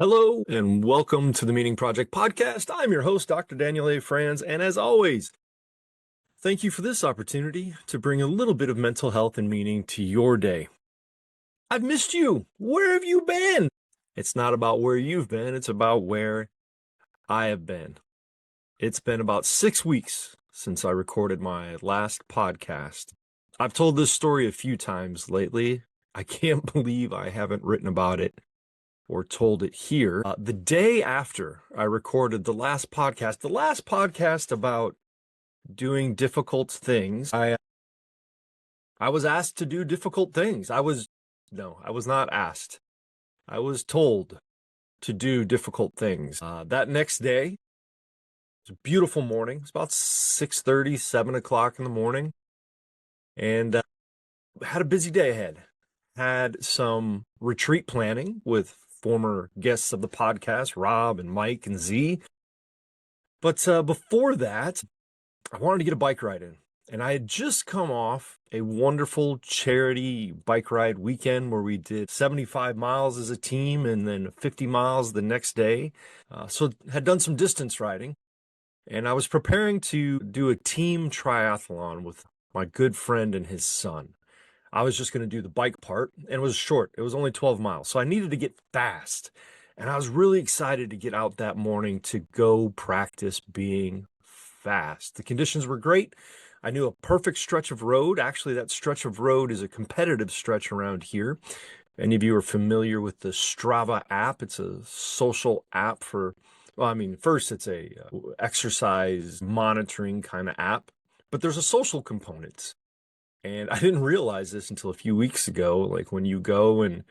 Hello and welcome to the Meaning Project podcast. I'm your host, Dr. Daniel A. Franz, and as always, thank you for this opportunity to bring a little bit of mental health and meaning to your day. I've missed you. Where have you been? It's not about where you've been, it's about where I have been. It's been about 6 weeks since I recorded my last podcast. I've told this story a few times lately. I can't believe I haven't written about it or told it here. The day after I recorded the last podcast about doing difficult things, I was asked to do difficult things. I was not asked. I was told to do difficult things. That next day, it was a beautiful morning. It's about 6:30, 7 o'clock in the morning, and had a busy day ahead. Had some retreat planning with former guests of the podcast, Rob and Mike and Z. But before that, I wanted to get a bike ride in. And I had just come off a wonderful charity bike ride weekend where we did 75 miles as a team and then 50 miles the next day. So had done some distance riding. And I was preparing to do a team triathlon with my good friend and his son. I was just going to do the bike part, and it was short. It was only 12 miles. So I needed to get fast. And I was really excited to get out that morning to go practice being fast. The conditions were great. I knew a perfect stretch of road. Actually, that stretch of road is a competitive stretch around here. Any of you are familiar with the Strava app? It's a social app first it's a exercise monitoring kind of app, but there's a social component. And I didn't realize this until a few weeks ago. Like when you go and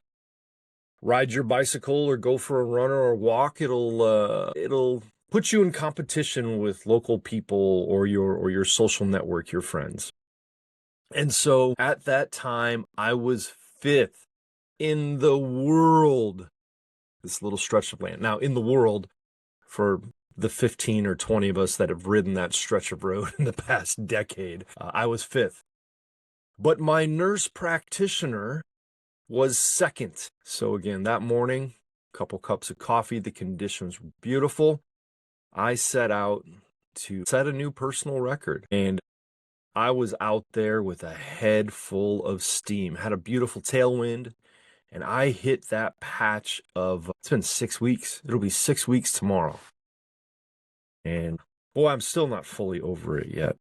ride your bicycle or go for a run or a walk, it'll put you in competition with local people or your social network, your friends. And so at that time, I was 5th in the world, this little stretch of land. Now, in the world, for the 15 or 20 of us that have ridden that stretch of road in the past decade, I was 5th. But my nurse practitioner was 2nd. So again, that morning, a couple cups of coffee, the conditions were beautiful. I set out to set a new personal record. And I was out there with a head full of steam, had a beautiful tailwind, and I hit that patch it's been 6 weeks. It'll be 6 weeks tomorrow. And boy, I'm still not fully over it yet.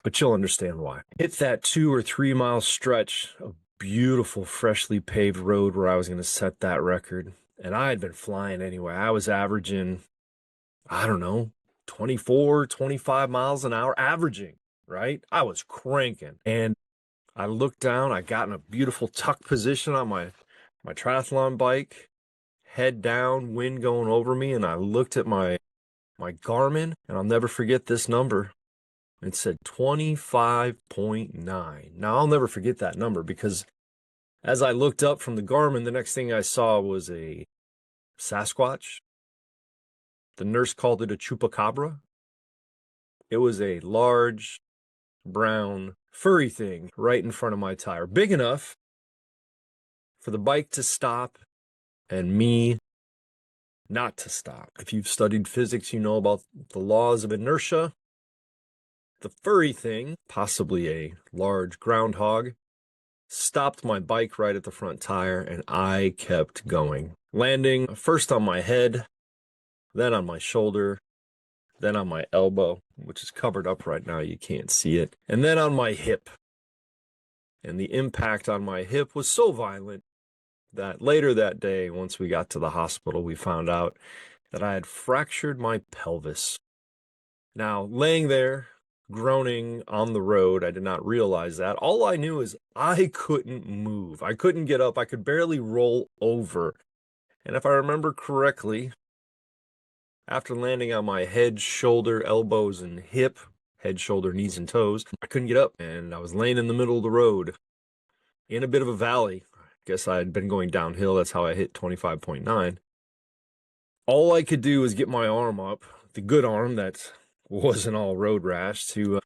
But you'll understand why. Hit that 2 or 3 mile stretch of beautiful, freshly paved road where I was going to set that record. And I had been flying anyway. I was averaging, 24, 25 miles an hour, averaging, right? I was cranking. And I looked down, I got in a beautiful tuck position on my triathlon bike, head down, wind going over me. And I looked at my Garmin, and I'll never forget this number. It said 25.9. Now, I'll never forget that number because as I looked up from the Garmin, the next thing I saw was a Sasquatch. The nurse called it a chupacabra. It was a large, brown, furry thing right in front of my tire. Big enough for the bike to stop and me not to stop. If you've studied physics, you know about the laws of inertia. The furry thing, possibly a large groundhog, stopped my bike right at the front tire, and I kept going. Landing first on my head, then on my shoulder, then on my elbow, which is covered up right now, you can't see it, and then on my hip. And the impact on my hip was so violent that later that day, once we got to the hospital, we found out that I had fractured my pelvis. Now, laying there, groaning on the road, I did not realize that. All I knew is I couldn't move. I couldn't get up. I could barely roll over. And if I remember correctly, after landing on my head, shoulder, elbows, and hip, head, shoulder, knees, and toes, I couldn't get up. And I was laying in the middle of the road in a bit of a valley. I guess I had been going downhill. That's how I hit 25.9. All I could do was get my arm up, the good arm that wasn't all road rash, to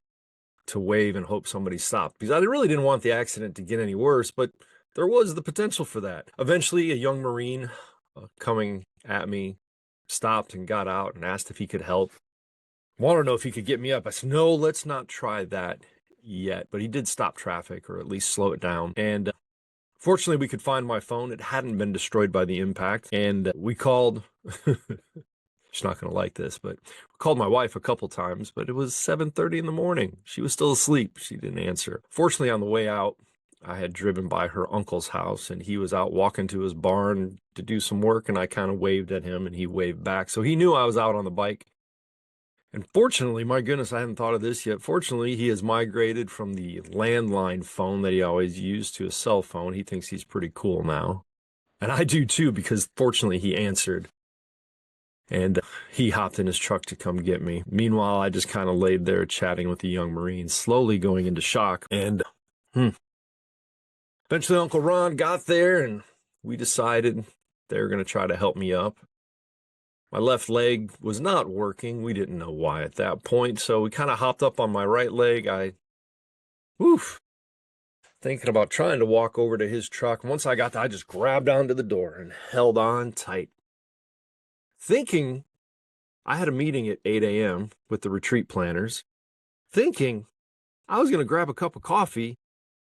wave and hope somebody stopped, because I really didn't want the accident to get any worse, but there was the potential for that. Eventually, a young Marine coming at me, stopped and got out and asked if he could help. Wanted to know if he could get me up. I said, no, let's not try that yet. But he did stop traffic, or at least slow it down. And fortunately, we could find my phone. It hadn't been destroyed by the impact. And we called, she's not going to like this, but we called my wife a couple times, but it was 7:30 in the morning. She was still asleep. She didn't answer. Fortunately, on the way out, I had driven by her uncle's house, and he was out walking to his barn to do some work, and I kind of waved at him, and he waved back. So he knew I was out on the bike. And fortunately, my goodness, I hadn't thought of this yet. Fortunately, he has migrated from the landline phone that he always used to a cell phone. He thinks he's pretty cool now. And I do too, because fortunately he answered. And he hopped in his truck to come get me. Meanwhile, I just kind of laid there chatting with the young Marine, slowly going into shock. And eventually Uncle Ron got there, and we decided they were going to try to help me up. My left leg was not working. We didn't know why at that point. So we kind of hopped up on my right leg. Thinking about trying to walk over to his truck. Once I got there, I just grabbed onto the door and held on tight. Thinking I had a meeting at 8 a.m. with the retreat planners. Thinking I was going to grab a cup of coffee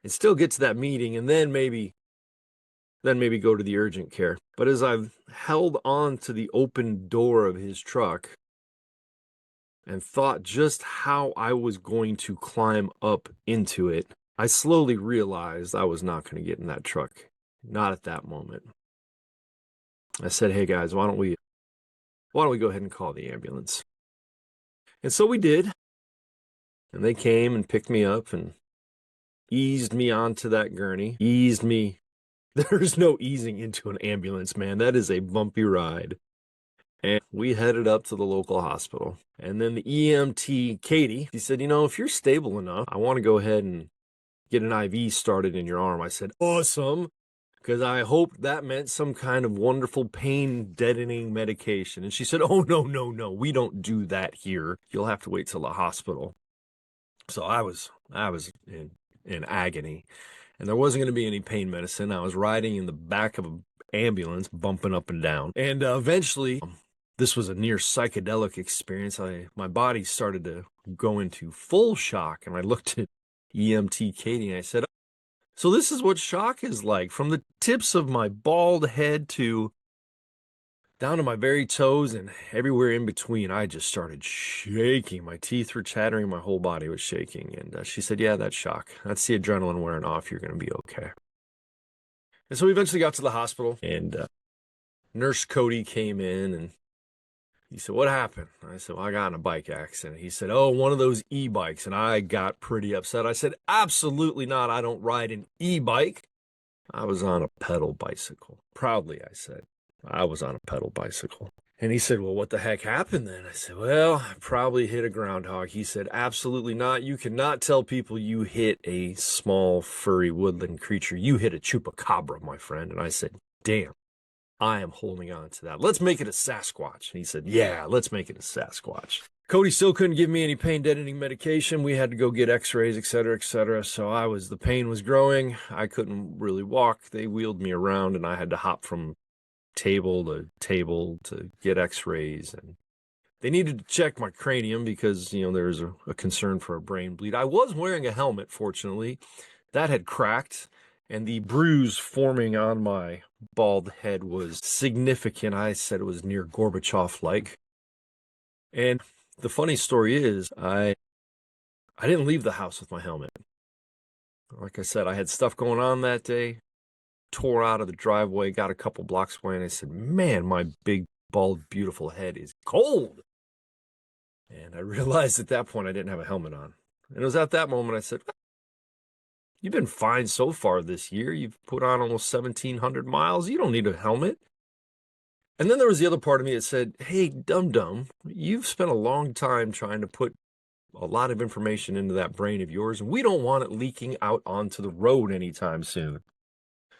and still get to that meeting, and then maybe go to the urgent care. But as I've held on to the open door of his truck and thought just how I was going to climb up into it, I slowly realized I was not going to get in that truck. Not at that moment. I said, hey guys, why don't we go ahead and call the ambulance? And so we did. And they came and picked me up and eased me onto that gurney. Eased me. There's no easing into an ambulance, man. That is a bumpy ride. And we headed up to the local hospital. And then the EMT, Katie, she said, if you're stable enough, I want to go ahead and get an IV started in your arm. I said, awesome, because I hoped that meant some kind of wonderful pain deadening medication. And she said, oh, no, we don't do that here. You'll have to wait till the hospital. So I was in agony. And there wasn't going to be any pain medicine. I was riding in the back of an ambulance, bumping up and down. And eventually, this was a near psychedelic experience. My body started to go into full shock. And I looked at EMT Katie and I said, so this is what shock is like. From the tips of my bald head to down to my very toes and everywhere in between, I just started shaking. My teeth were chattering. My whole body was shaking. And she said, yeah, that's shock. That's the adrenaline wearing off. You're going to be okay. And so we eventually got to the hospital, and Nurse Cody came in, and he said, what happened? I said, well, I got in a bike accident. He said, oh, one of those e-bikes. And I got pretty upset. I said, absolutely not. I don't ride an e-bike. I was on a pedal bicycle. Proudly, I said. I was on a pedal bicycle. And he said, well, what the heck happened then? I said, well, I probably hit a groundhog. He said, absolutely not. You cannot tell people you hit a small, furry woodland creature. You hit a chupacabra, my friend. And I said, damn, I am holding on to that. Let's make it a Sasquatch. And he said, yeah, let's make it a Sasquatch. Cody still couldn't give me any pain deadening medication. We had to go get x-rays, et cetera, et cetera. So the pain was growing. I couldn't really walk. They wheeled me around, and I had to hop from table to get x-rays, and they needed to check my cranium because there was a concern for a brain bleed. I was wearing a helmet, fortunately. That had cracked, and the bruise forming on my bald head was significant. I said it was near Gorbachev-like. And the funny story is I didn't leave the house with my helmet. Like I said, I had stuff going on that day. Tore out of the driveway, got a couple blocks away, and I said, man, my big, bald, beautiful head is cold. And I realized at that point I didn't have a helmet on. And it was at that moment I said, you've been fine so far this year. You've put on almost 1,700 miles. You don't need a helmet. And then there was the other part of me that said, hey, dum-dum, you've spent a long time trying to put a lot of information into that brain of yours, and we don't want it leaking out onto the road anytime soon.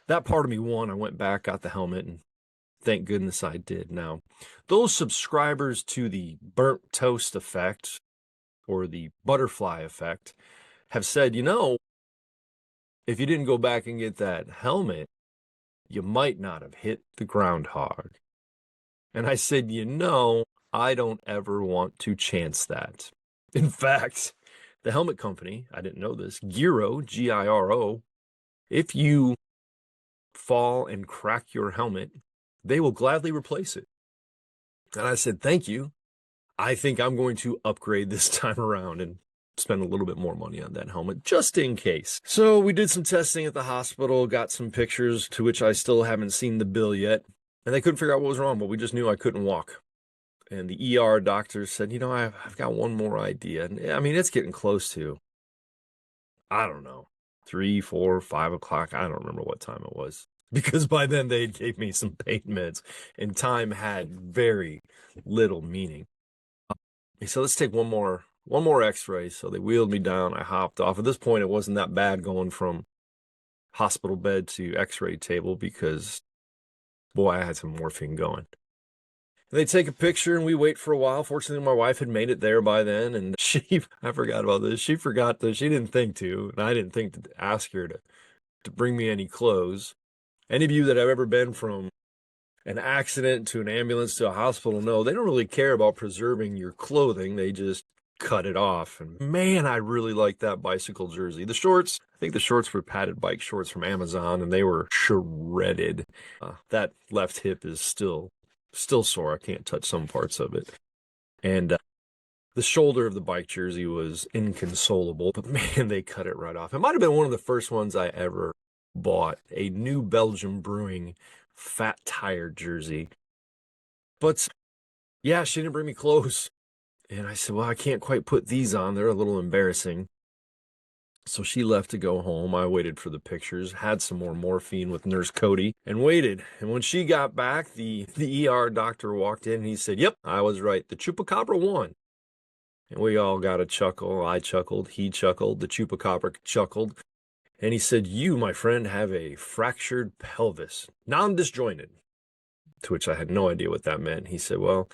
That part of me won. I went back, got the helmet, and thank goodness I did. Now, those subscribers to the burnt toast effect or the butterfly effect have said, if you didn't go back and get that helmet, you might not have hit the groundhog. And I said, I don't ever want to chance that. In fact, the helmet company, I didn't know this, Giro, Giro, if you fall and crack your helmet, they will gladly replace it. And I said, thank you. I think I'm going to upgrade this time around and spend a little bit more money on that helmet just in case. So we did some testing at the hospital, got some pictures to which I still haven't seen the bill yet. And they couldn't figure out what was wrong, but we just knew I couldn't walk. And the ER doctor said, I've got one more idea. And I mean, it's getting close to, I don't know, 3, 4, 5 o'clock. I don't remember what time it was. Because by then they gave me some pain meds and time had very little meaning. He said, let's take one more x-ray. So they wheeled me down. I hopped off. At this point, it wasn't that bad going from hospital bed to x-ray table because, boy, I had some morphine going. And they take a picture and we wait for a while. Fortunately, my wife had made it there by then. And I forgot about this. She forgot that she didn't think to, and I didn't think to ask her to bring me any clothes. Any of you that have ever been from an accident to an ambulance to a hospital know they don't really care about preserving your clothing. They just cut it off. And man, I really like that bicycle jersey. The shorts, I think the shorts were padded bike shorts from Amazon and they were shredded. That left hip is still sore. I can't touch some parts of it. And the shoulder of the bike jersey was inconsolable, but man, they cut it right off. It might have been one of the first ones I ever bought, a New Belgium Brewing fat tire jersey. But yeah, she didn't bring me clothes. And I said, well, I can't quite put these on. They're a little embarrassing. So she left to go home. I waited for the pictures, had some more morphine with Nurse Cody, and waited. And when she got back, the ER doctor walked in and he said, yep, I was right. The Chupacabra won. And we all got a chuckle. I chuckled. He chuckled. The Chupacabra chuckled. And he said, you, my friend, have a fractured pelvis, non-disjointed. To which I had no idea what that meant. He said, well,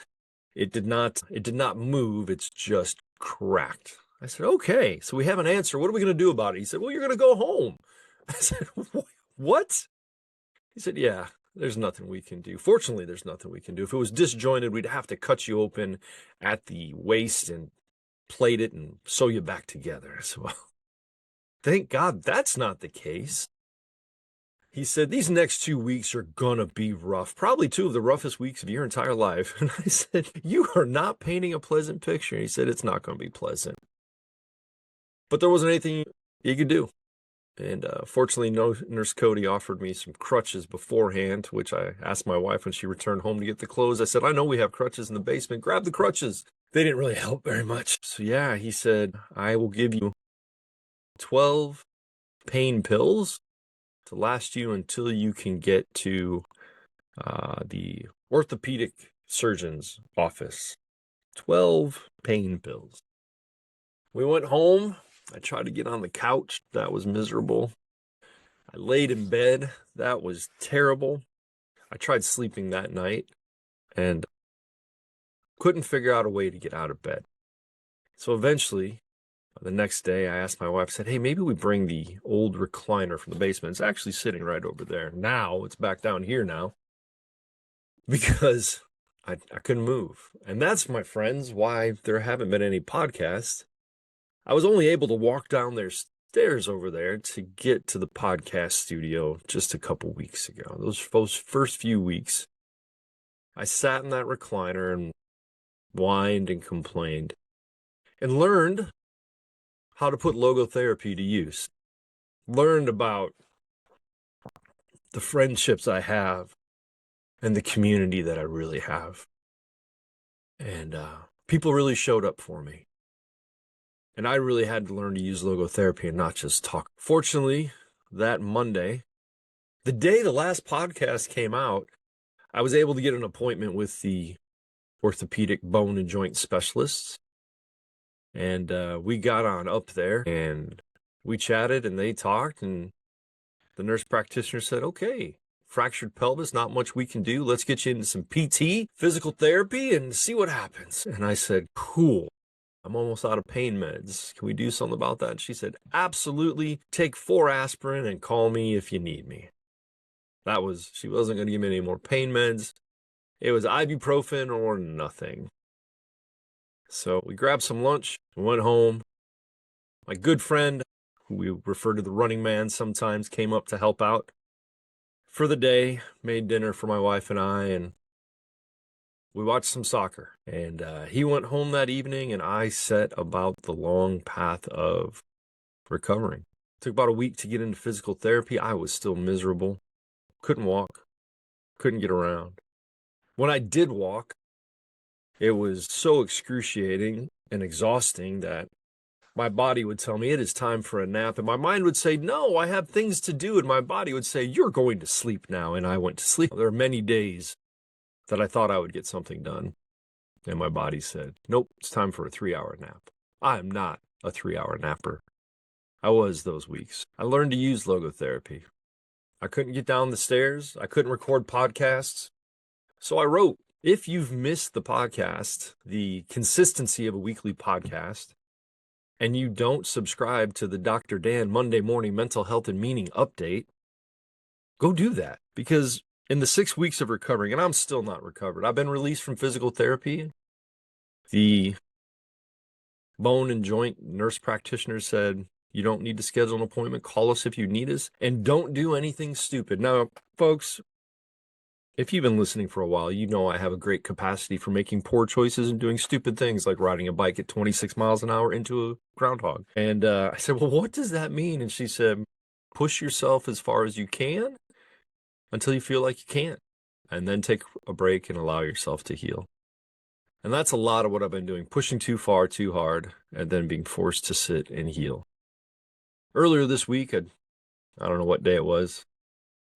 it did not move. It's just cracked. I said, okay, so we have an answer. What are we going to do about it? He said, well, you're going to go home. I said, what? He said, yeah, there's nothing we can do. Fortunately, there's nothing we can do. If it was disjointed, we'd have to cut you open at the waist and plate it and sew you back together. I said, well, thank God that's not the case. He said, these next 2 weeks are going to be rough, probably 2 of the roughest weeks of your entire life. And I said, you are not painting a pleasant picture. And he said, it's not going to be pleasant. But there wasn't anything you could do. And fortunately, Nurse Cody offered me some crutches beforehand, which I asked my wife when she returned home to get the clothes. I said, I know we have crutches in the basement. Grab the crutches. They didn't really help very much. So yeah, he said, I will give you 12 pain pills to last you until you can get to the orthopedic surgeon's office. 12 pain pills. We went home. I tried to get on the couch. That was miserable. I laid in bed. That was terrible. I tried sleeping that night and couldn't figure out a way to get out of bed. So eventually, the next day, I asked my wife, I said, hey, maybe we bring the old recliner from the basement. It's actually sitting right over there. Now, it's back down here now because I couldn't move. And that's, my friends, why there haven't been any podcasts. I was only able to walk down their stairs over there to get to the podcast studio just a couple weeks ago. Those first few weeks, I sat in that recliner and whined and complained and learned how to put logotherapy to use. Learned about the friendships I have and the community that I really have. And people really showed up for me. And I really had to learn to use logotherapy and not just talk. Fortunately, that Monday, the day the last podcast came out, I was able to get an appointment with the orthopedic bone and joint specialists. And we got on up there and we chatted and they talked. And the nurse practitioner said, okay, fractured pelvis, not much we can do. Let's get you into some PT, physical therapy, and see what happens. And I said, cool. I'm almost out of pain meds. Can we do something about that? And she said, absolutely. Take 4 aspirin and call me if you need me. She wasn't going to give me any more pain meds. It was ibuprofen or nothing. So we grabbed some lunch, went home. My good friend, who we refer to the running man sometimes, came up to help out for the day, made dinner for my wife and I, and we watched some soccer. And he went home that evening, and I set about the long path of recovering. It took about a week to get into physical therapy. I was still miserable. Couldn't walk. Couldn't get around. When I did walk, it was so excruciating and exhausting that my body would tell me it is time for a nap. And my mind would say, no, I have things to do. And my body would say, you're going to sleep now. And I went to sleep. There are many days that I thought I would get something done. And my body said, nope, it's time for a 3-hour nap. I am not a 3-hour napper. I was those weeks. I learned to use logotherapy. I couldn't get down the stairs. I couldn't record podcasts. So I wrote. If you've missed the podcast, the consistency of a weekly podcast, and you don't subscribe to the Dr. Dan Monday Morning Mental Health and Meaning Update, go do that. Because in the 6 weeks of recovering, and I'm still not recovered, I've been released from physical therapy. The bone and joint nurse practitioner said, you don't need to schedule an appointment. Call us if you need us, and don't do anything stupid. Now, folks, if you've been listening for a while, you know I have a great capacity for making poor choices and doing stupid things like riding a bike at 26 miles an hour into a groundhog. And I said, well, what does that mean? And she said, push yourself as far as you can until you feel like you can't, and then take a break and allow yourself to heal. And that's a lot of what I've been doing, pushing too far, too hard, and then being forced to sit and heal. Earlier this week, I don't know what day it was,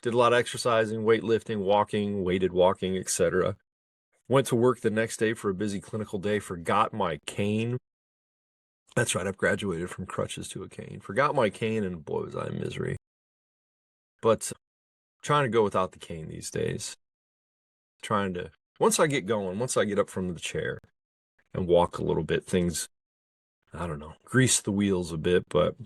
did a lot of exercising, weightlifting, walking, weighted walking, etc. Went to work the next day for a busy clinical day, forgot my cane. That's right, I've graduated from crutches to a cane. Forgot my cane, and boy, was I in misery. But trying to go without the cane these days. Once I get going, once I get up from the chair and walk a little bit, things, I don't know, grease the wheels a bit, but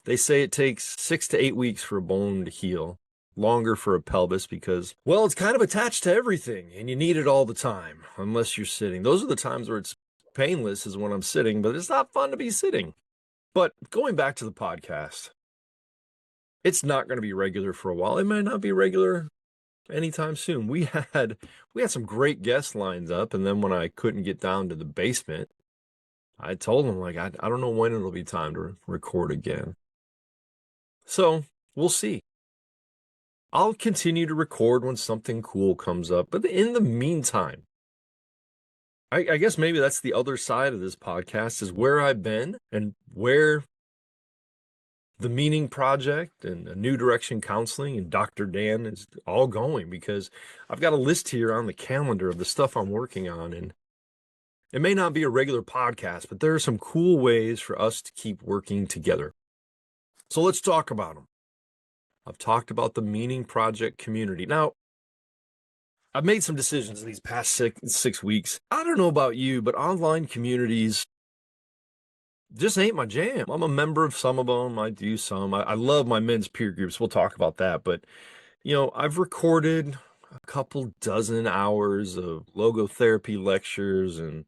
they say it takes 6 to 8 weeks for a bone to heal. Longer for a pelvis because, well, it's kind of attached to everything and you need it all the time unless you're sitting. Those are the times where it's painless, is when I'm sitting, but it's not fun to be sitting. But going back to the podcast, it's not going to be regular for a while. It might not be regular anytime soon. We had some great guest lines up, and then when I couldn't get down to the basement, I told them, like, I don't know when it'll be time to record again. So we'll see. I'll continue to record when something cool comes up. But in the meantime, I guess maybe that's the other side of this podcast, is where I've been and where the Meaning Project and a New Direction Counseling and Dr. Dan is all going, because I've got a list here on the calendar of the stuff I'm working on. And it may not be a regular podcast, but there are some cool ways for us to keep working together. So let's talk about them. I've talked about the Meaning Project community. Now, I've made some decisions in these past six weeks. I don't know about you, but online communities just ain't my jam. I'm a member of some of them. I do some. I love my men's peer groups. We'll talk about that. But, I've recorded a couple dozen hours of logotherapy lectures and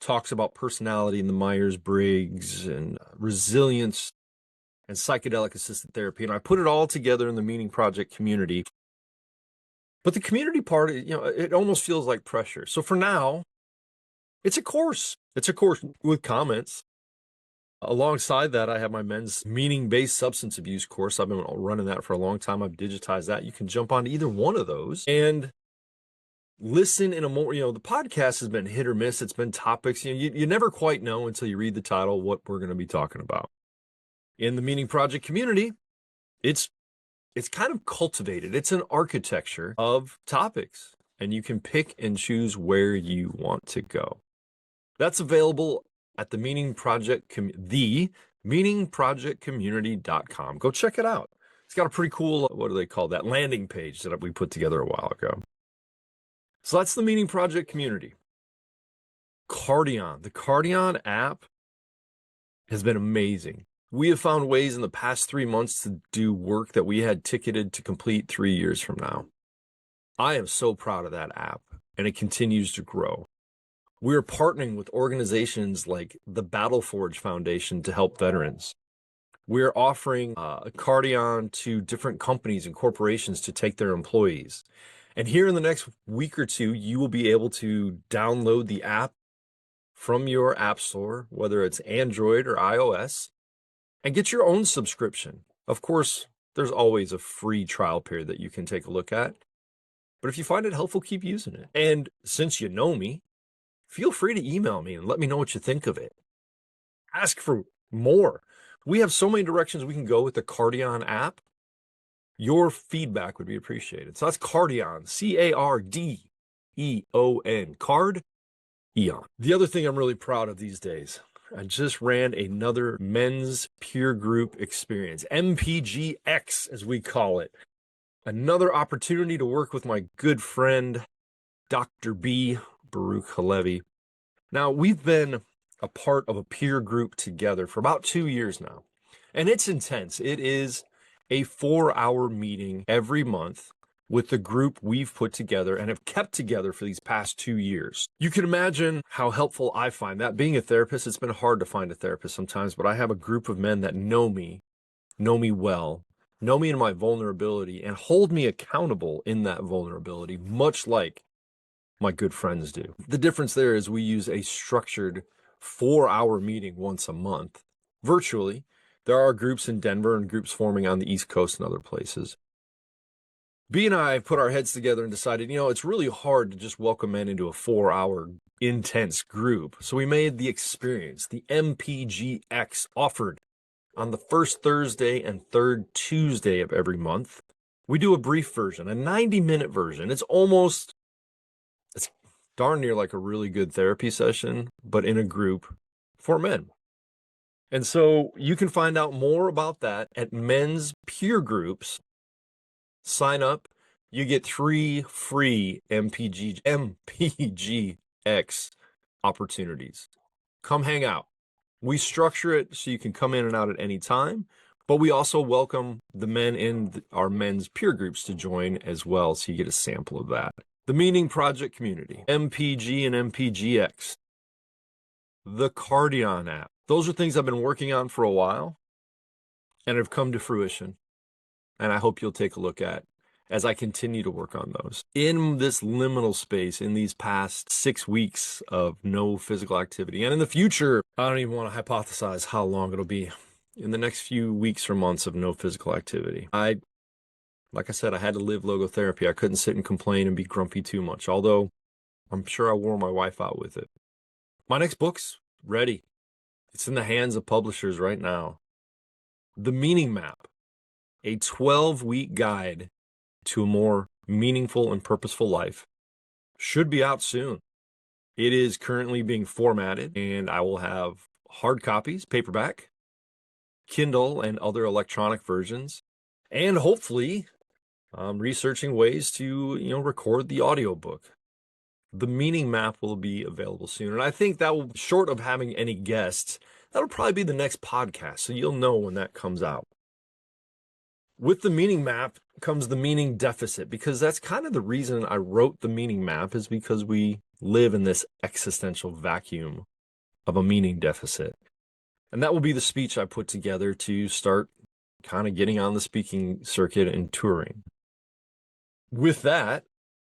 talks about personality in the Myers-Briggs and resilience and psychedelic assisted therapy. And I put it all together in the Meaning Project community. But the community part, it almost feels like pressure. So for now, it's a course. It's a course with comments. Alongside that, I have my men's meaning-based substance abuse course. I've been running that for a long time. I've digitized that. You can jump on either one of those and listen in a more, the podcast has been hit or miss. It's been topics. You never quite know until you read the title what we're going to be talking about. In the Meaning Project community, it's kind of cultivated. It's an architecture of topics, and you can pick and choose where you want to go. That's available at the Meaning Project, meaningprojectcommunity.com. Go check it out. It's got a pretty cool, what do they call that, landing page that we put together a while ago. So that's the Meaning Project community. Cardion. The Cardion app has been amazing. We have found ways in the past 3 months to do work that we had ticketed to complete 3 years from now. I am so proud of that app. and it continues to grow. We're partnering with organizations like the Battle Forge Foundation to help veterans. We're offering a Cardion to different companies and corporations to take their employees. And here in the next week or two, you will be able to download the app from your app store, whether it's Android or iOS, and get your own subscription. Of course, there's always a free trial period that you can take a look at. But if you find it helpful, keep using it. And since you know me, feel free to email me and let me know what you think of it. Ask for more. We have so many directions we can go with the Cardion app. Your feedback would be appreciated. So that's Cardion, Cardeon, Card, Eon. The other thing I'm really proud of these days, I just ran another men's peer group experience, MPGX as we call it. Another opportunity to work with my good friend, Dr. B, Baruch Halevi. Now, we've been a part of a peer group together for about 2 years now, and it's intense. It is a 4-hour meeting every month with the group we've put together and have kept together for these past 2 years. You can imagine how helpful I find that. Being a therapist, it's been hard to find a therapist sometimes, but I have a group of men that know me well, know me in my vulnerability, and hold me accountable in that vulnerability, much like my good friends do. The difference there is we use a structured 4-hour meeting once a month, virtually. There are groups in Denver and groups forming on the East Coast and other places. B and I put our heads together and decided, it's really hard to just welcome men into a 4-hour intense group. So we made the experience, the MPGX, offered on the first Thursday and third Tuesday of every month. We do a brief version, a 90-minute version. It's darn near like a really good therapy session, but in a group for men. And so you can find out more about that at men's peer groups. Sign up. You get 3 free MPGX opportunities. Come hang out. We structure it so you can come in and out at any time, but we also welcome the men in our men's peer groups to join as well, so you get a sample of that. The Meaning Project community, MPG and MPGX, the Cardion app. Those are things I've been working on for a while and have come to fruition. And I hope you'll take a look at as I continue to work on those. In this liminal space, in these past 6 weeks of no physical activity, and in the future, I don't even want to hypothesize how long it'll be. In the next few weeks or months of no physical activity, like I said, I had to live logotherapy. I couldn't sit and complain and be grumpy too much, although I'm sure I wore my wife out with it. My next book's ready. It's in the hands of publishers right now. The Meaning Map, a 12-week guide to a more meaningful and purposeful life, should be out soon. It is currently being formatted, and I will have hard copies, paperback, Kindle, and other electronic versions, and hopefully researching ways to, record the audiobook. The Meaning Map will be available soon. And I think that will, short of having any guests, that'll probably be the next podcast. So you'll know when that comes out. With the Meaning Map comes the meaning deficit, because that's kind of the reason I wrote the Meaning Map, is because we live in this existential vacuum of a meaning deficit. And that will be the speech I put together to start kind of getting on the speaking circuit and touring. With that,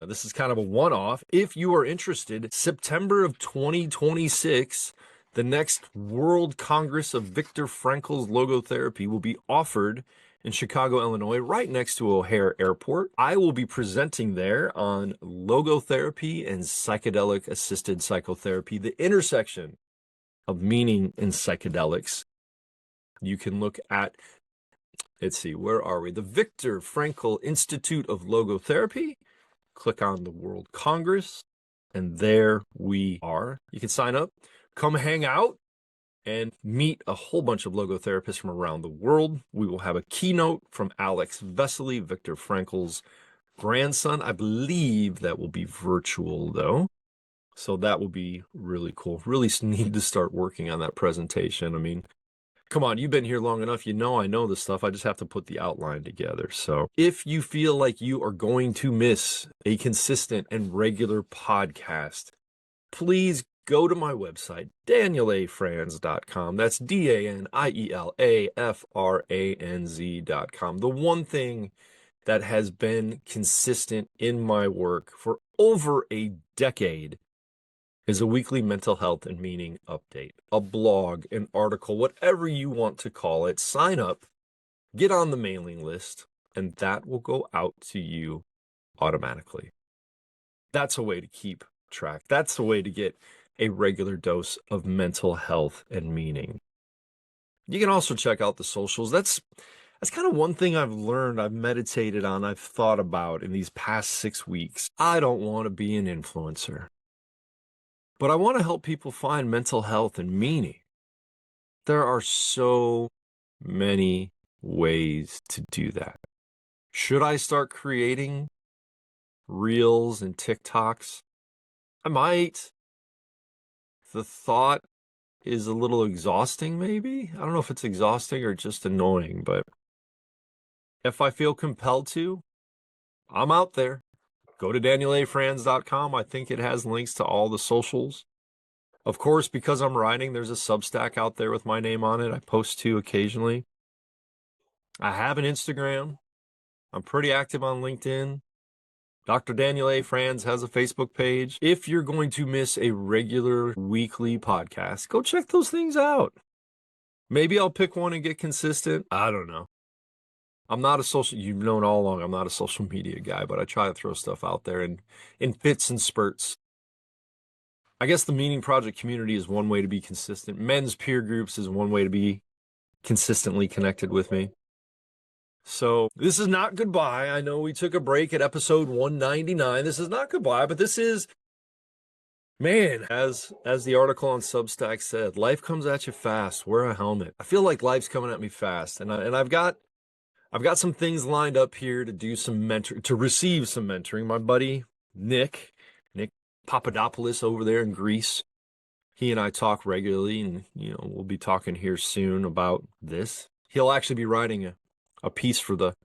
this is kind of a one-off. If you are interested, September of 2026, the next World Congress of Viktor Frankl's Logotherapy will be offered in Chicago, Illinois, right next to O'Hare Airport. I will be presenting there on logotherapy and psychedelic-assisted psychotherapy, the intersection of meaning and psychedelics. You can look at, let's see, where are we? The Viktor Frankl Institute of Logotherapy. Click on the World Congress, and there we are. You can sign up, come hang out, and meet a whole bunch of logotherapists from around the world. We will have a keynote from Alex Vesely, Viktor Frankl's grandson. I believe that will be virtual, though. So that will be really cool. Really need to start working on that presentation. I mean, Come on, you've been here long enough. You know I know this stuff. I just have to put the outline together. So if you feel like you are going to miss a consistent and regular podcast, please go to my website, danielafranz.com. That's DANIELAFRANZ.com. The one thing that has been consistent in my work for over a decade is a weekly mental health and meaning update, a blog, an article, whatever you want to call it. Sign up, get on the mailing list, and that will go out to you automatically. That's a way to keep track. That's a way to get a regular dose of mental health and meaning. You can also check out the socials. That's kind of one thing I've learned, I've meditated on, I've thought about in these past 6 weeks. I don't want to be an influencer, but I want to help people find mental health and meaning. There are so many ways to do that. Should I start creating reels and TikToks? I might. The thought is a little exhausting, maybe. I don't know if it's exhausting or just annoying, but if I feel compelled to, I'm out there. Go to danielafranz.com. I think it has links to all the socials. Of course, because I'm writing, there's a Substack out there with my name on it. I post to occasionally. I have an Instagram. I'm pretty active on LinkedIn. Dr. Daniel A. Franz has a Facebook page. If you're going to miss a regular weekly podcast, go check those things out. Maybe I'll pick one and get consistent. I don't know. I'm not a social, you've known all along, I'm not a social media guy, but I try to throw stuff out there in fits and spurts. I guess the Meaning Project community is one way to be consistent. Men's peer groups is one way to be consistently connected with me. So this is not goodbye. I know we took a break at episode 199. This is not goodbye, but this is, man, as the article on Substack said, life comes at you fast. Wear a helmet. I feel like life's coming at me fast, and I've got some things lined up here to do to receive some mentoring. My buddy Nick Papadopoulos over there in Greece, he and I talk regularly, and we'll be talking here soon about this. He'll actually be writing a piece for the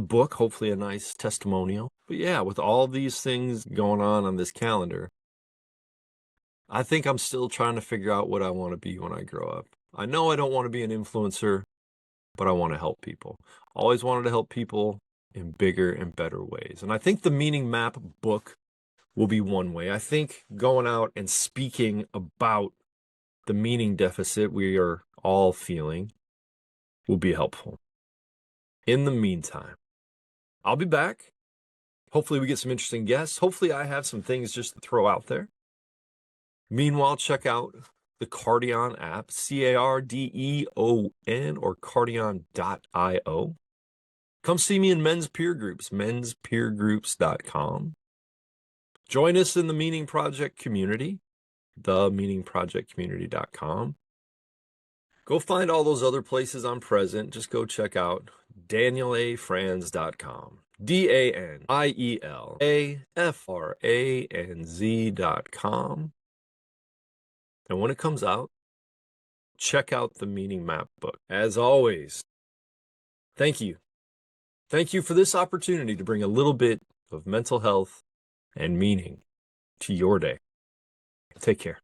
book, hopefully a nice testimonial. But yeah, with all these things going on this calendar, I think I'm still trying to figure out what I want to be when I grow up. I know I don't want to be an influencer, but I want to help people. Always wanted to help people in bigger and better ways. And I think the Meaning Map book will be one way. I think going out and speaking about the meaning deficit we are all feeling will be helpful. In the meantime, I'll be back. Hopefully we get some interesting guests. Hopefully I have some things just to throw out there. Meanwhile, check out the Cardion app, Cardeon, or cardion.io. Come see me in men's peer groups, menspeergroups.com. Join us in the Meaning Project community, themeaningprojectcommunity.com. Go find all those other places I'm present. Just go check out danielafranz.com. DANIELAFRANZ.com. And when it comes out, check out the Meaning Map book. As always, thank you. Thank you for this opportunity to bring a little bit of mental health and meaning to your day. Take care.